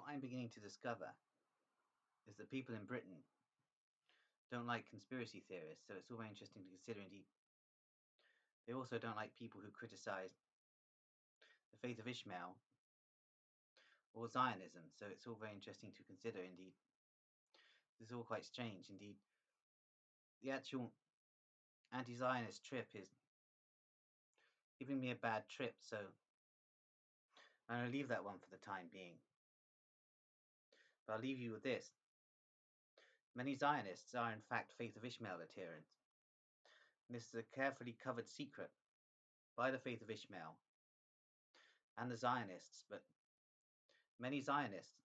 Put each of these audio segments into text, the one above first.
I'm beginning to discover is that people in Britain don't like conspiracy theorists, so it's all very interesting to consider. Indeed, they also don't like people who criticize the faith of Ishmael or Zionism, so it's all very interesting to consider. Indeed, this is all quite strange. Indeed, the actual anti-Zionist trip is giving me a bad trip, so I'm going to leave that one for the time being. But I'll leave you with this. Many Zionists are in fact Faith of Ishmael adherents. And this is a carefully covered secret by the Faith of Ishmael and the Zionists, but many Zionists,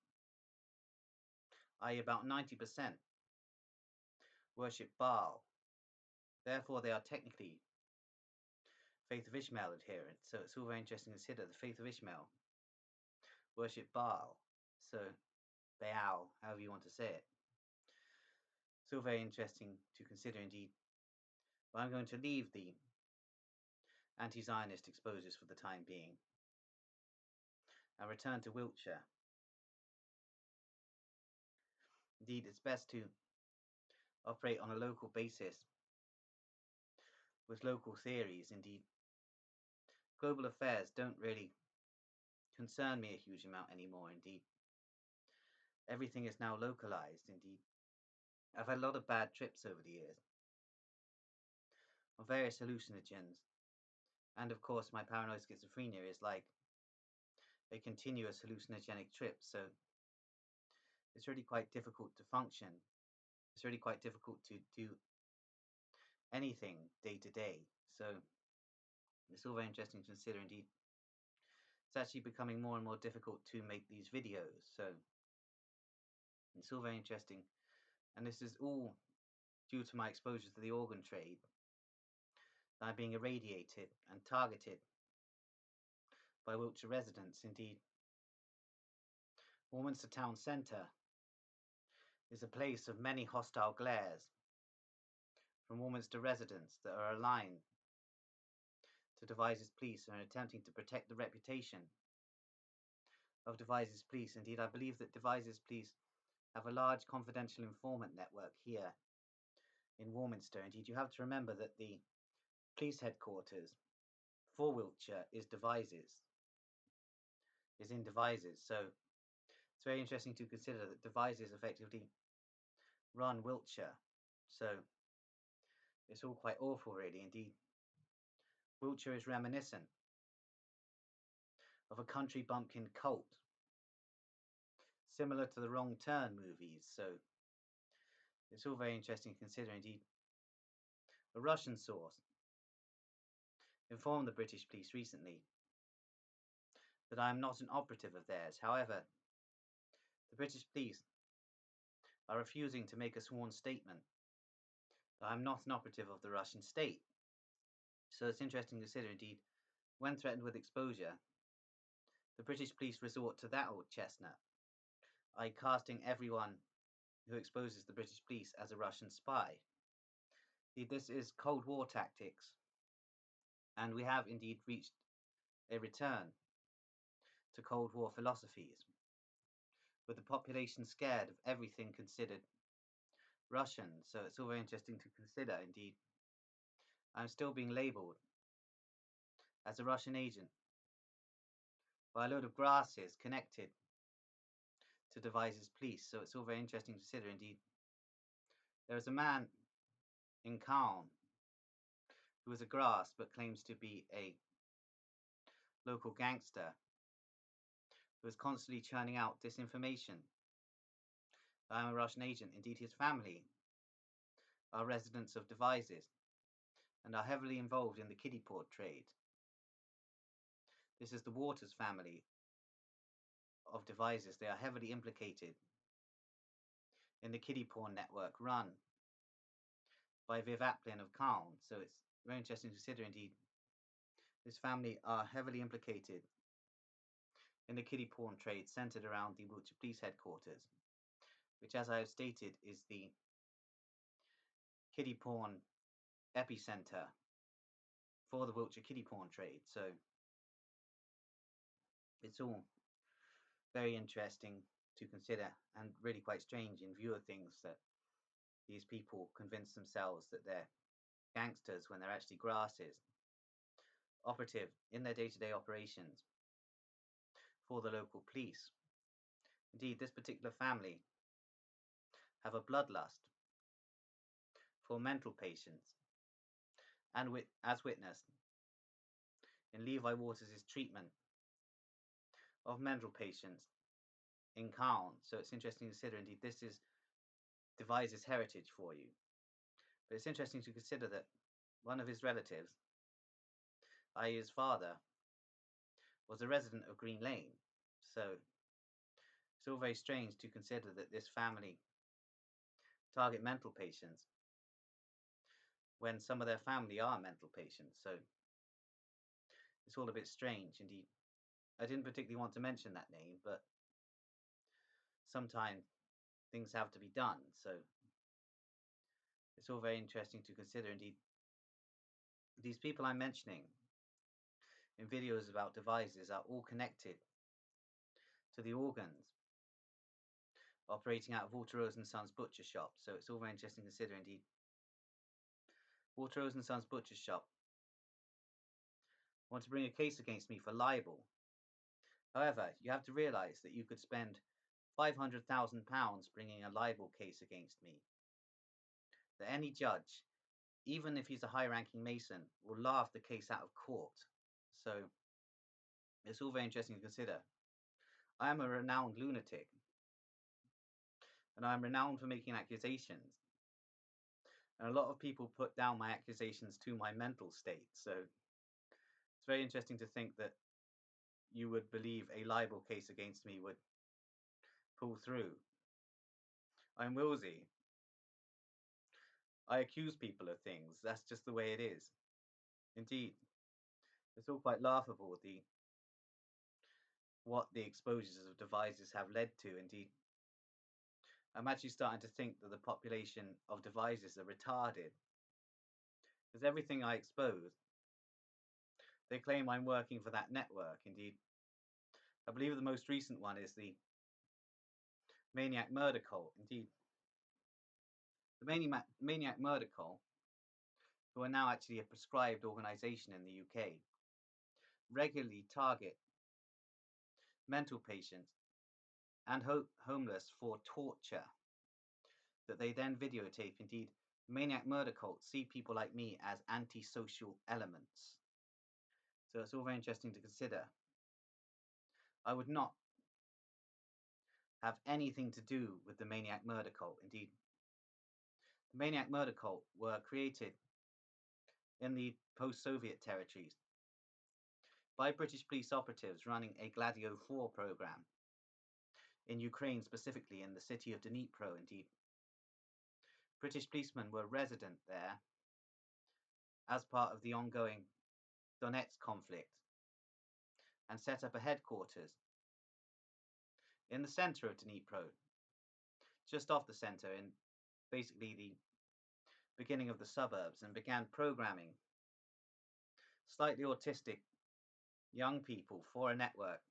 i.e. about 90%, worship Baal. Therefore, they are technically Faith of Ishmael adherents. So it's all very interesting to consider. The Faith of Ishmael worship Baal. So Baal, however you want to say it. It's all very interesting to consider indeed. But I'm going to leave the anti-Zionist exposures for the time being and return to Wiltshire. Indeed, it's best to operate on a local basis with local theories. Indeed, global affairs don't really concern me a huge amount anymore. Indeed, everything is now localized. Indeed, I've had a lot of bad trips over the years on various hallucinogens, and of course my paranoid schizophrenia is like a continuous hallucinogenic trip, so it's really quite difficult to function. It's really quite difficult to do anything day to day, so it's all very interesting to consider. Indeed, it's actually becoming more and more difficult to make these videos, so it's all very interesting, and this is all due to my exposure to the organ trade. I'm being irradiated and targeted by Wiltshire residents. Indeed, Warminster Town Centre is a place of many hostile glares from Warminster residents that are aligned to Devizes Police and are attempting to protect the reputation of Devizes Police. Indeed, I believe that Devizes Police have a large confidential informant network here in Warminster. Indeed, you have to remember that the police headquarters for Wiltshire is in Devizes, so it's very interesting to consider that Devizes effectively run Wiltshire, so it's all quite awful, really. Indeed, Wiltshire is reminiscent of a country bumpkin cult, similar to the Wrong Turn movies, so it's all very interesting to consider. Indeed, a Russian source informed the British police recently that I am not an operative of theirs. However, the British police are refusing to make a sworn statement that I am not an operative of the Russian state. So it's interesting to consider. Indeed, when threatened with exposure, the British police resort to that old chestnut, i.e. casting everyone who exposes the British police as a Russian spy. Indeed, this is Cold War tactics, and we have indeed reached a return to Cold War philosophies, with the population scared of everything considered Russian. So it's all very interesting to consider. Indeed, I'm still being labelled as a Russian agent by a load of grasses connected to Devizes Police. So it's all very interesting to consider. Indeed, there is a man in Cairn who is a grass but claims to be a local gangster who is constantly churning out disinformation. I'm a Russian agent. Indeed, his family are residents of Devizes and are heavily involved in the kiddie port trade. This is the Waters family of Devizes. They are heavily implicated in the kiddie porn network run by Viv Aplin of Cairn. So it's very interesting to consider. Indeed, this family are heavily implicated in the kiddie porn trade centered around the Wiltshire Police headquarters, which, as I have stated, is the kiddie porn epicenter for the Wiltshire kiddie porn trade. So it's all very interesting to consider, and really quite strange in view of things that these people convince themselves that they're gangsters when they're actually grasses, operative in their day-to-day operations for the local police. Indeed, this particular family have a bloodlust for mental patients, and as witnessed in Levi Waters' treatment of mental patients in Caen. So it's interesting to consider, indeed, this is Devise's heritage for you. But it's interesting to consider that one of his relatives, i.e. his father, was a resident of Green Lane. So it's all very strange to consider that this family target mental patients when some of their family are mental patients. So it's all a bit strange indeed. I didn't particularly want to mention that name, but sometimes things have to be done. So it's all very interesting to consider indeed. These people I'm mentioning in videos about devices are all connected to the organs operating out of Walter Rose and Sons butcher shop. So it's all very interesting to consider indeed. Walter Rose and Sons butcher shop want to bring a case against me for libel. However, you have to realise that you could spend £500,000 bringing a libel case against me. That any judge, even if he's a high-ranking Mason, will laugh the case out of court. So it's all very interesting to consider. I am a renowned lunatic, and I am renowned for making accusations. And a lot of people put down my accusations to my mental state. So it's very interesting to think that you would believe a libel case against me would pull through. I'm Wilsey. I accuse people of things. That's just the way it is. Indeed, it's all quite laughable, what the exposures of devices have led to. Indeed, I'm actually starting to think that the population of devices are retarded. Because everything I expose, they claim I'm working for that network. Indeed, I believe the most recent one is the Maniac murder cult. Indeed, the Maniac murder cult, who are now actually a prescribed organisation in the UK, regularly target mental patients and homeless for torture that they then videotape. Indeed, Maniac murder cults see people like me as antisocial elements. So it's all very interesting to consider. I would not have anything to do with the Maniac murder cult. Indeed, the Maniac murder cult were created in the post-Soviet territories by British police operatives running a Gladio 4 program in Ukraine, specifically in the city of Dnipro. Indeed, British policemen were resident there as part of the ongoing Donetsk conflict and set up a headquarters in the centre of Dnipro, just off the centre, in basically the beginning of the suburbs, and began programming slightly autistic young people for a network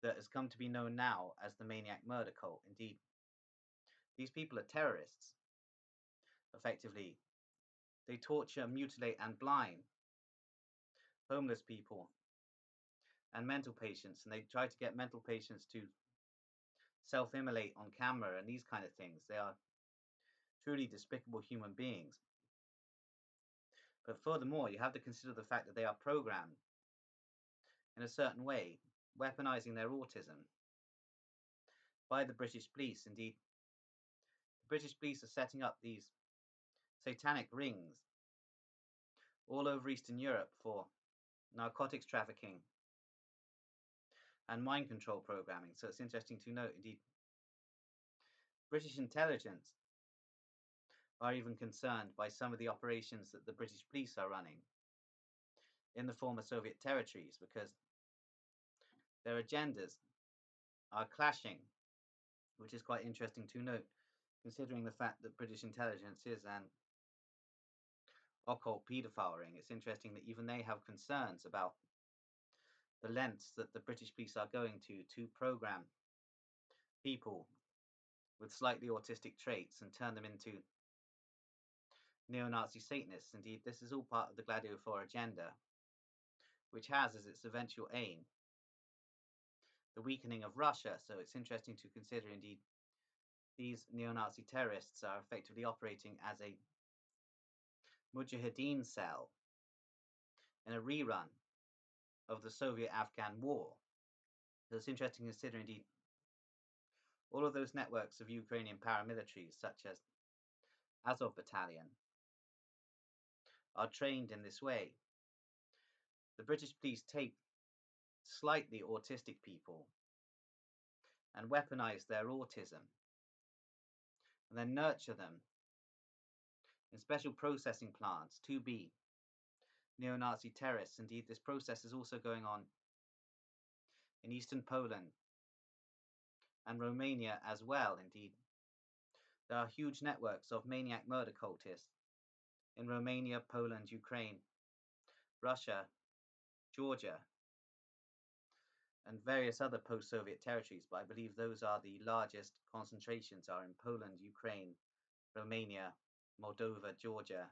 that has come to be known now as the Maniac murder cult. Indeed, these people are terrorists. Effectively, they torture, mutilate, and blind homeless people and mental patients, and they try to get mental patients to self-immolate on camera and these kind of things. They are truly despicable human beings. But furthermore, you have to consider the fact that they are programmed in a certain way, weaponizing their autism by the British police. Indeed, the British police are setting up these satanic rings all over Eastern Europe for narcotics trafficking and mind control programming. So it's interesting to note, indeed, British intelligence are even concerned by some of the operations that the British police are running in the former Soviet territories, because their agendas are clashing, which is quite interesting to note, considering the fact that British intelligence is an occult pedophiling. It's interesting that even they have concerns about the lengths that the British police are going to program people with slightly autistic traits and turn them into neo-Nazi Satanists. Indeed, this is all part of the Gladio 4 agenda, which has as its eventual aim the weakening of Russia. So it's interesting to consider, indeed, these neo-Nazi terrorists are effectively operating as a Mujahideen cell in a rerun of the Soviet-Afghan war. So it's interesting to consider, indeed, all of those networks of Ukrainian paramilitaries, such as Azov Battalion, are trained in this way. The British police take slightly autistic people and weaponize their autism, and then nurture them in special processing plants to be neo-Nazi terrorists. Indeed, this process is also going on in eastern Poland and Romania as well. Indeed, there are huge networks of maniac murder cultists in Romania, Poland, Ukraine, Russia, Georgia, and various other post-Soviet territories, but I believe those are the largest concentrations are in Poland, Ukraine, Romania, Moldova, Georgia,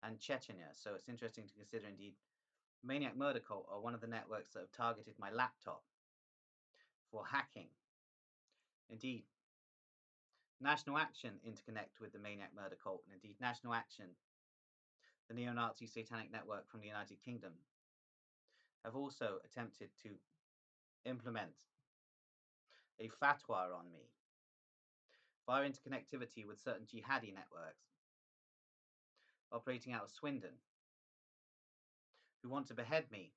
and Chechnya. So it's interesting to consider, indeed, Maniac Murder Cult are one of the networks that have targeted my laptop for hacking. Indeed, National Action interconnect with the Maniac Murder Cult, and indeed National Action, the neo-Nazi satanic network from the United Kingdom, have also attempted to implement a fatwa on me via interconnectivity with certain jihadi networks operating out of Swindon, who want to behead me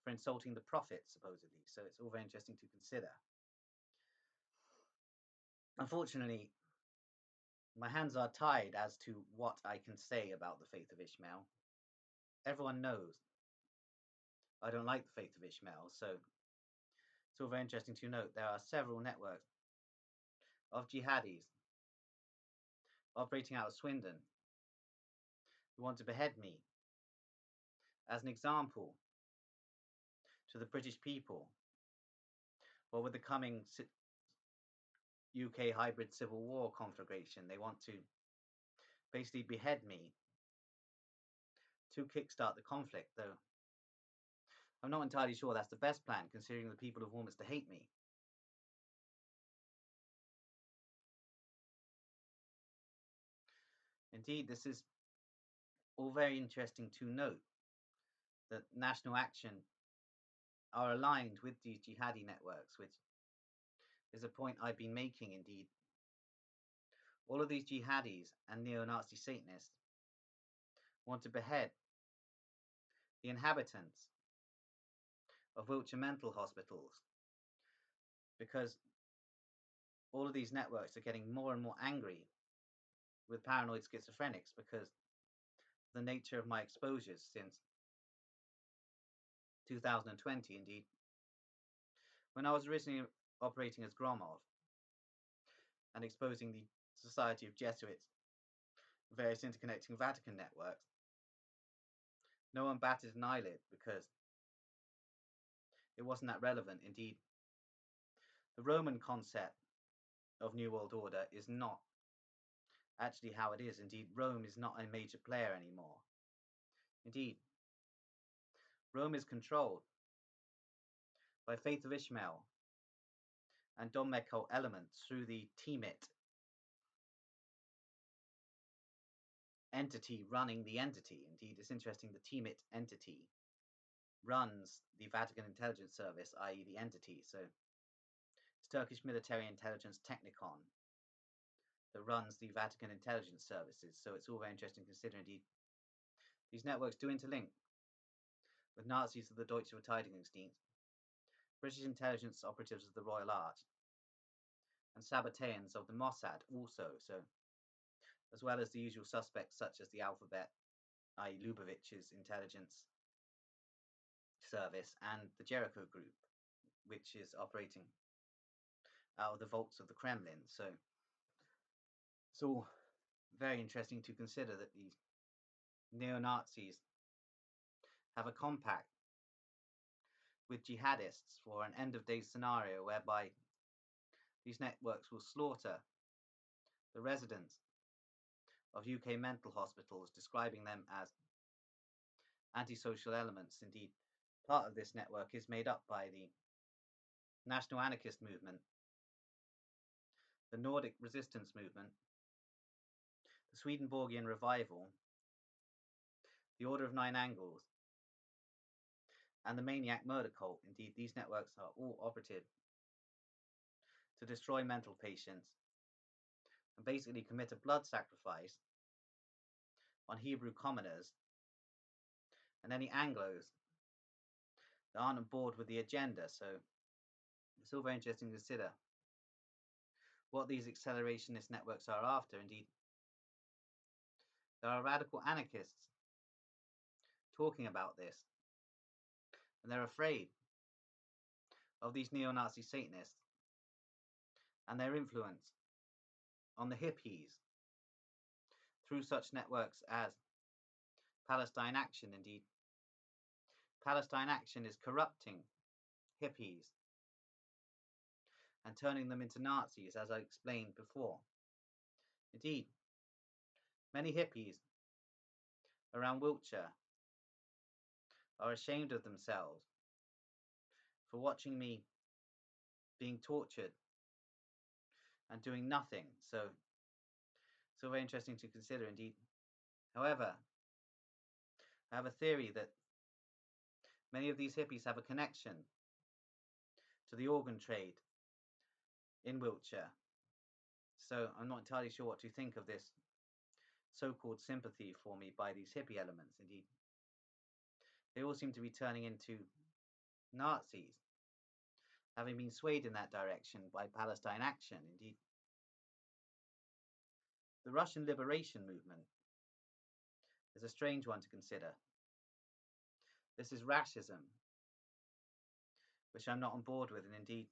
for insulting the Prophet, supposedly. So it's all very interesting to consider. Unfortunately, my hands are tied as to what I can say about the faith of Ishmael. Everyone knows I don't like the faith of Ishmael, so it's all very interesting to note there are several networks of jihadis operating out of Swindon who want to behead me as an example to the British people, or with the coming UK hybrid civil war conflagration. They want to basically behead me to kickstart the conflict, though I'm not entirely sure that's the best plan, considering the people of Warminster hate me. Indeed, this is all very interesting to note, that National Action are aligned with these jihadi networks, which is a point I've been making. Indeed, all of these jihadis and neo-Nazi Satanists want to behead the inhabitants of Wiltshire mental hospitals, because all of these networks are getting more and more angry with paranoid schizophrenics because the nature of my exposures since 2020. Indeed, when I was originally operating as Gromov and exposing the Society of Jesuits, various interconnecting Vatican networks, no one batted an eyelid because it wasn't that relevant. Indeed, the Roman concept of New World Order is not actually how it is. Indeed, Rome is not a major player anymore. Indeed, Rome is controlled by Faith of Ishmael and Dommed cult elements through the Timit entity running the entity. Indeed, it's interesting, the Timit entity runs the Vatican Intelligence Service, i.e. the entity. So it's Turkish military intelligence Technicon that runs the Vatican intelligence services. So it's all very interesting to consider. Indeed, these networks do interlink with Nazis of the Deutsche Verteidigungsdienst, British intelligence operatives of the Royal Arch, and Sabbateans of the Mossad also, so as well as the usual suspects such as the Alphabet, i.e. Lubovich's intelligence service, and the Jericho Group, which is operating out of the vaults of the Kremlin. So it's all very interesting to consider that these neo-Nazis have a compact with jihadists for an end-of-days scenario whereby these networks will slaughter the residents of UK mental hospitals, describing them as antisocial elements. Indeed, part of this network is made up by the National Anarchist Movement, the Nordic Resistance Movement, the Swedenborgian Revival, the Order of Nine Angles, and the Maniac murder cult. Indeed, these networks are all operative to destroy mental patients and basically commit a blood sacrifice on Hebrew commoners and any Anglos that aren't on board with the agenda. So it's all very interesting to consider what these accelerationist networks are after. Indeed, there are radical anarchists talking about this, and they're afraid of these neo-Nazi Satanists and their influence on the hippies through such networks as Palestine Action. Indeed, Palestine Action is corrupting hippies and turning them into Nazis, as I explained before. Indeed, many hippies around Wiltshire are ashamed of themselves for watching me being tortured and doing nothing. So it's very interesting to consider indeed. However, I have a theory that many of these hippies have a connection to the organ trade in Wiltshire. So I'm not entirely sure what to think of this so-called sympathy for me by these hippie elements. Indeed, they all seem to be turning into Nazis, having been swayed in that direction by Palestine Action. Indeed, the Russian liberation movement is a strange one to consider. This is racism, which I'm not on board with, and indeed,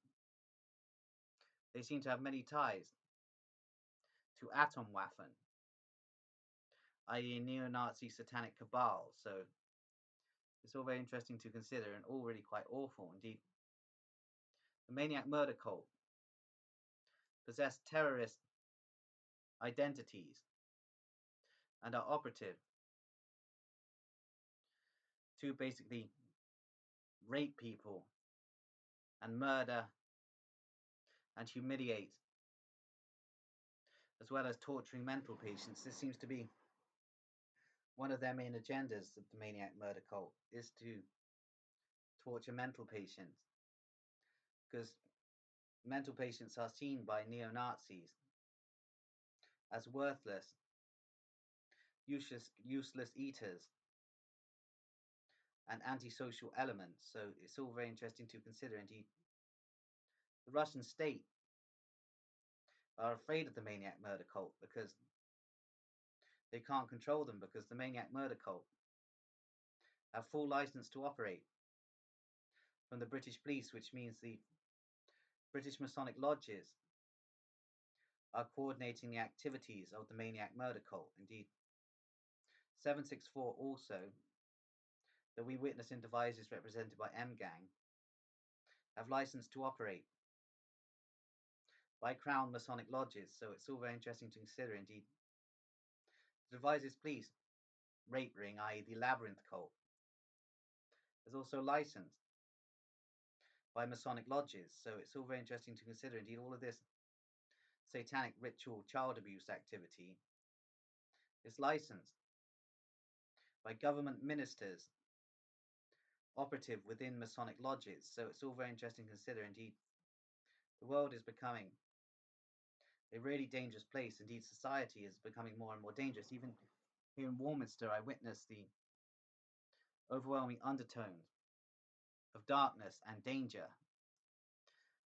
they seem to have many ties to Atomwaffen, i.e. neo-Nazi satanic cabal. So it's all very interesting to consider and all really quite awful indeed. The Maniac murder cult possess terrorist identities and are operative to basically rape people and murder and humiliate, as well as torturing mental patients. This seems to be one of their main agendas of the Maniac murder cult, is to torture mental patients, because mental patients are seen by neo-Nazis as worthless, useless eaters and antisocial elements. So it's all very interesting to consider indeed. The Russian state are afraid of the Maniac murder cult because they can't control them, because the Maniac murder cult have full license to operate from the British police, which means the British Masonic lodges are coordinating the activities of the Maniac murder cult. Indeed, 764 also, that we witness in devices represented by M-Gang, have license to operate by Crown Masonic lodges. So it's all very interesting to consider indeed. The devices police rape ring, i.e. the Labyrinth cult, is also licensed by Masonic lodges. So it's all very interesting to consider indeed. All of this satanic ritual child abuse activity is licensed by government ministers operative within Masonic lodges. So it's all very interesting to consider indeed. The world is becoming a really dangerous place. Indeed, society is becoming more and more dangerous. Even here in Warminster, I witnessed the overwhelming undertones of darkness and danger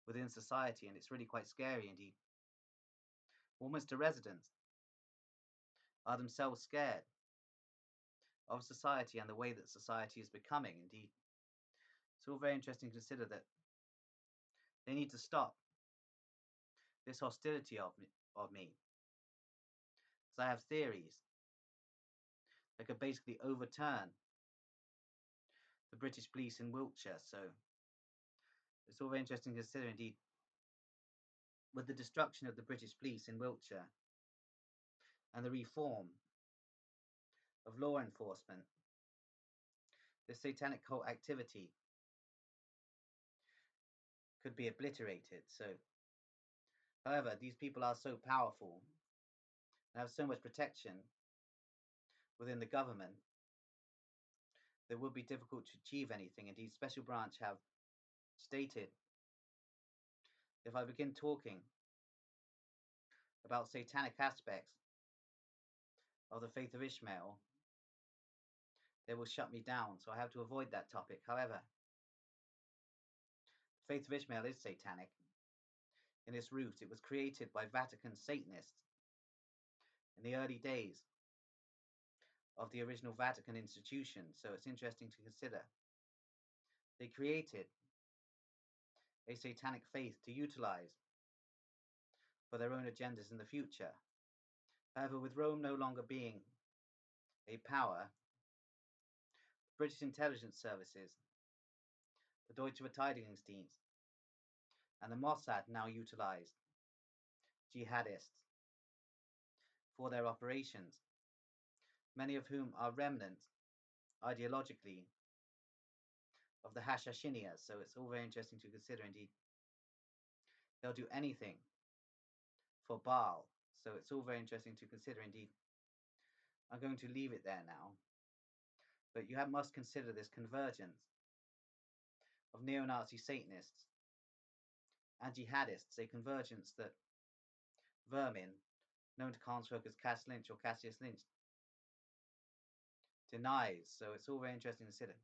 within society, and it's really quite scary indeed. Warminster residents are themselves scared of society and the way that society is becoming. Indeed, it's all very interesting to consider that they need to stop this hostility of me, because I have theories that could basically overturn the British police in Wiltshire. So all very interesting to consider indeed. With the destruction of the British police in Wiltshire and the reform of law enforcement, this satanic cult activity could be obliterated. So, however, these people are so powerful and have so much protection within the government that it would be difficult to achieve anything. Indeed, Special Branch have stated if I begin talking about satanic aspects of the faith of Ishmael, they will shut me down, so I have to avoid that topic. However, the faith of Ishmael is satanic. In its root, it was created by Vatican Satanists in the early days of the original Vatican institution, so it's interesting to consider. They created a satanic faith to utilize for their own agendas in the future. However, with Rome no longer being a power, British intelligence services, the Deutsche Verteidigungsdienst, and the Mossad now utilized jihadists for their operations, many of whom are remnants ideologically of the Hashashinias, so it's all very interesting to consider indeed. They'll do anything for Baal, so it's all very interesting to consider indeed. I'm going to leave it there now, but you must consider this convergence of neo-Nazi Satanists and jihadists, a convergence that Vermin, known to Carnsfolk as Cass Lynch or Cassius Lynch, denies, so it's all very interesting to consider.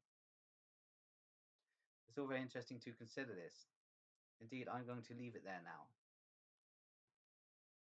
It's all very interesting to consider this. Indeed, I'm going to leave it there now.